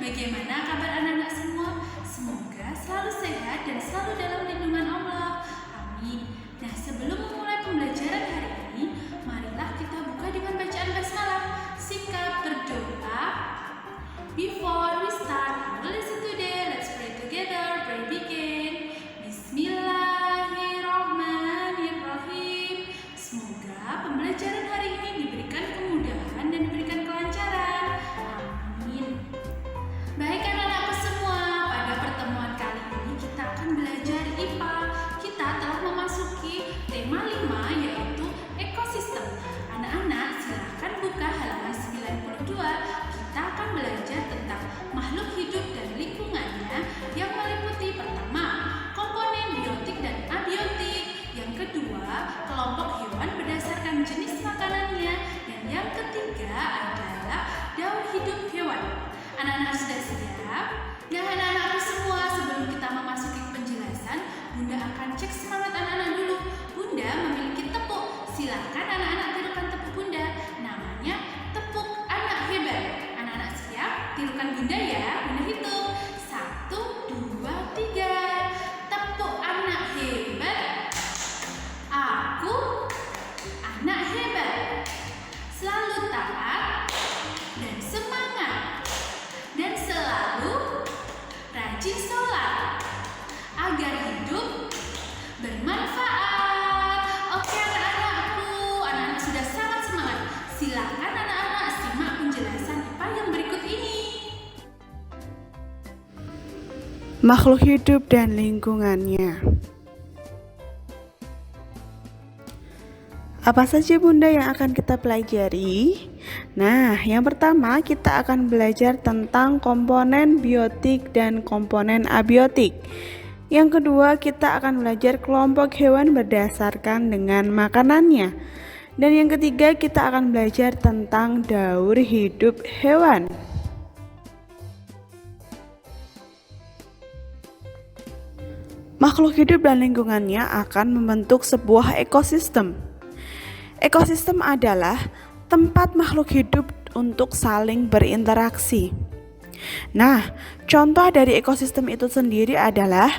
Bagaimana kabar anak-anak semua? Semoga selalu sehat dan selalu dalam lindungan Allah. Amin. Nah, sebelum memulai pembelajaran hari ini, marilah kita buka dengan bacaan basmalah. Sikap berdoa. Before we start our lesson today, let's pray together. Pray begin. Bismillahirrahmanirrahim. Semoga pembelajaran hari ini diberikan kemudahan dan diberikan kelancaran. Amin. Baik anak-anakku semua, pada pertemuan kali ini kita akan belajar IPA. Kita telah memasuki tema 5 yaitu ekosistem. Anak-anak silahkan buka halaman 92. Kita akan belajar tentang makhluk hidup dan lingkungannya yang meliputi pertama, komponen biotik dan abiotik. Yang kedua, kelompok hewan berdasarkan jenis makanannya. Dan yang ketiga adalah daur hidup hewan. Anak-anak sudah siap? Nah anak-anakku semua, sebelum kita memasuki penjelasan, Bunda akan cek semangat anak-anak dulu. Bunda memiliki tepuk. Silakan anak-anak tirukan tepuk Bunda. Namanya tepuk anak hebat. Anak-anak siap? Tirukan Bunda ya. Bunda hitung. 1, 2, 3. Tepuk anak hebat. Aku anak hebat. Selalu taat dan semangat. Dan selalu rajin sholat agar hidup bermanfaat. Oke anak-anakku, anak-anak sudah sangat semangat. Silakan anak-anak simak penjelasan IPA yang berikut ini. Makhluk hidup dan lingkungannya. Apa saja Bunda yang akan kita pelajari? Nah, yang pertama kita akan belajar tentang komponen biotik dan komponen abiotik. Yang kedua kita akan belajar kelompok hewan berdasarkan dengan makanannya. Dan yang ketiga kita akan belajar tentang daur hidup hewan. Makhluk hidup dan lingkungannya akan membentuk sebuah ekosistem. Ekosistem adalah tempat makhluk hidup untuk saling berinteraksi. Nah, contoh dari ekosistem itu sendiri adalah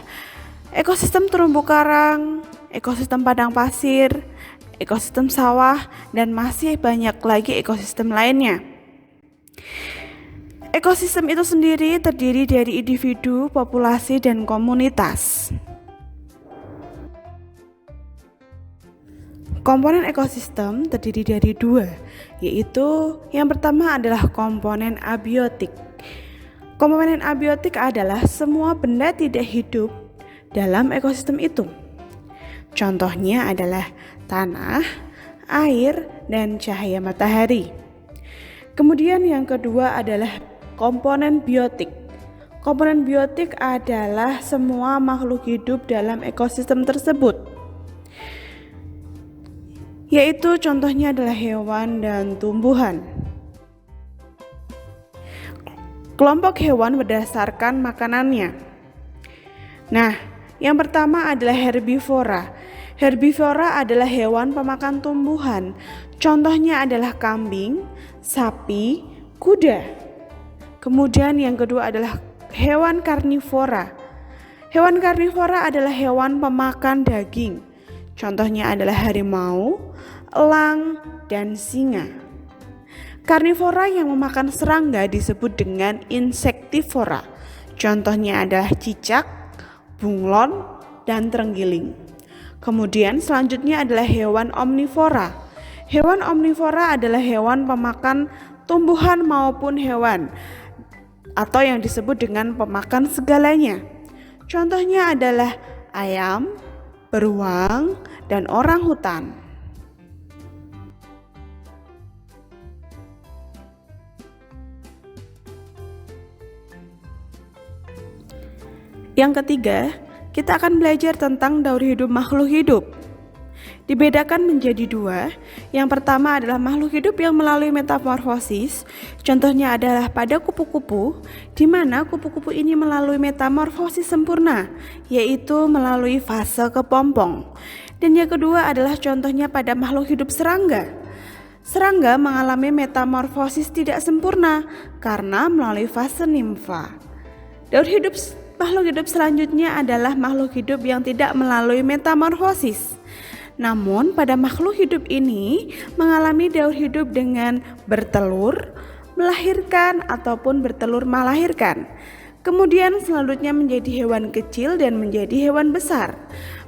ekosistem terumbu karang, ekosistem padang pasir, ekosistem sawah, dan masih banyak lagi ekosistem lainnya. Ekosistem itu sendiri terdiri dari individu, populasi, dan komunitas. Komponen ekosistem terdiri dari 2, yaitu yang pertama adalah komponen abiotik. Komponen abiotik adalah semua benda tidak hidup dalam ekosistem itu. Contohnya adalah tanah, air, dan cahaya matahari. Kemudian yang kedua adalah komponen biotik. Komponen biotik adalah semua makhluk hidup dalam ekosistem tersebut, yaitu contohnya adalah hewan dan tumbuhan. Kelompok hewan berdasarkan makanannya. Nah, yang pertama adalah herbivora. Herbivora adalah hewan pemakan tumbuhan. Contohnya adalah kambing, sapi, kuda. Kemudian yang kedua adalah hewan karnivora. Hewan karnivora adalah hewan pemakan daging. Contohnya adalah harimau, elang, dan singa. Karnivora yang memakan serangga disebut dengan insektivora. Contohnya adalah cicak, bunglon, dan terenggiling. Kemudian selanjutnya adalah hewan omnivora. Hewan omnivora adalah hewan pemakan tumbuhan maupun hewan, atau yang disebut dengan pemakan segalanya. Contohnya adalah ayam, beruang, dan orang hutan. Yang ketiga, kita akan belajar tentang daur hidup makhluk hidup. Dibedakan menjadi 2. Yang pertama adalah makhluk hidup yang melalui metamorfosis. Contohnya adalah pada kupu-kupu, di mana kupu-kupu ini melalui metamorfosis sempurna, yaitu melalui fase kepompong. Dan yang kedua adalah contohnya pada makhluk hidup serangga. Serangga mengalami metamorfosis tidak sempurna karena melalui fase nimfa. Makhluk hidup selanjutnya adalah makhluk hidup yang tidak melalui metamorfosis. Namun pada makhluk hidup ini mengalami daur hidup dengan bertelur, melahirkan ataupun bertelur melahirkan. Kemudian selanjutnya menjadi hewan kecil dan menjadi hewan besar.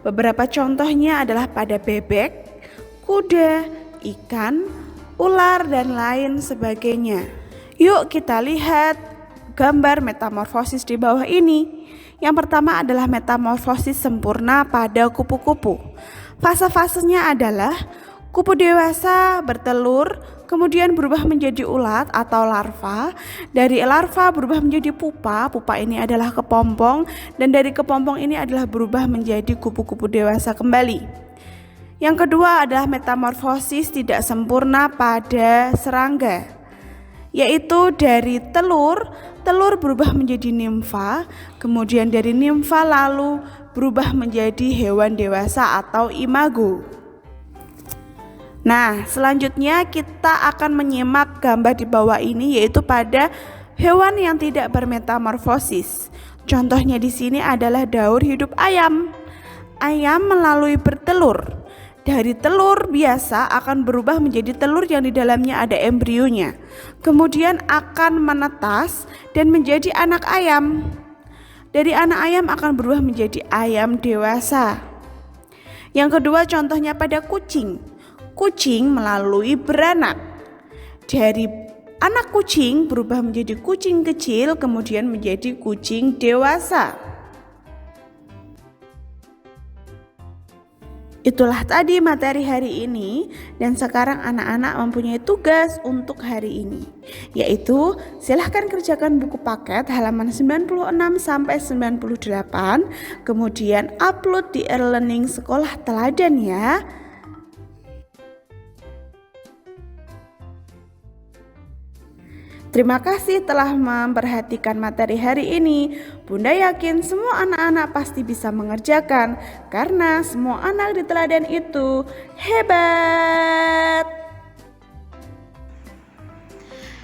Beberapa contohnya adalah pada bebek, kuda, ikan, ular, dan lain sebagainya. Yuk kita lihat gambar metamorfosis di bawah ini. Yang pertama adalah metamorfosis sempurna pada kupu-kupu. Fase-fasenya adalah kupu dewasa bertelur, kemudian berubah menjadi ulat atau larva. Dari larva berubah menjadi pupa. Pupa ini adalah kepompong, dan dari kepompong ini adalah berubah menjadi kupu-kupu dewasa kembali. Yang kedua adalah metamorfosis tidak sempurna pada serangga, yaitu dari telur berubah menjadi nimfa, kemudian dari nimfa lalu berubah menjadi hewan dewasa atau imago. Nah, selanjutnya kita akan menyimak gambar di bawah ini, yaitu pada hewan yang tidak bermetamorfosis. Contohnya di sini adalah daur hidup ayam. Ayam melalui bertelur. Dari telur biasa akan berubah menjadi telur yang di dalamnya ada embrionya. Kemudian akan menetas dan menjadi anak ayam. Dari anak ayam akan berubah menjadi ayam dewasa. Yang kedua contohnya pada kucing. Kucing melalui beranak. Dari anak kucing berubah menjadi kucing kecil, kemudian menjadi kucing dewasa. Itulah tadi materi hari ini, dan sekarang anak-anak mempunyai tugas untuk hari ini, yaitu silahkan kerjakan buku paket halaman 96 sampai 98, kemudian upload di e-learning sekolah teladan ya. Terima kasih telah memperhatikan materi hari ini. Bunda yakin semua anak-anak pasti bisa mengerjakan, karena semua anak di teladan itu hebat.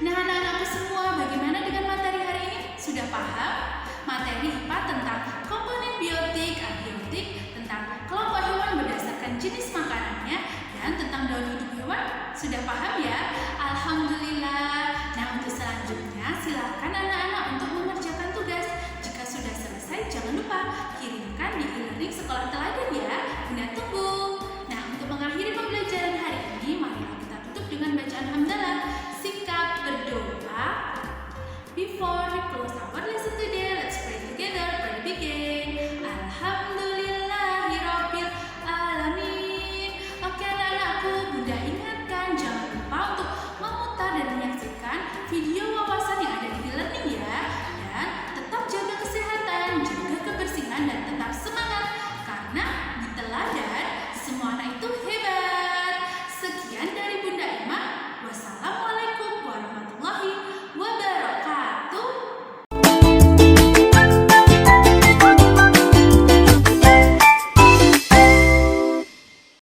Nah, anak-anakku semua, bagaimana dengan materi hari ini? Sudah paham? Materi IPA tentang komponen biotik, abiotik, tentang kelompok hewan berdasarkan jenis makanannya, dan tentang daur hidup hewan. Sudah paham ya? Alhamdulillah. Nah, untuk selanjutnya silakan anak-anak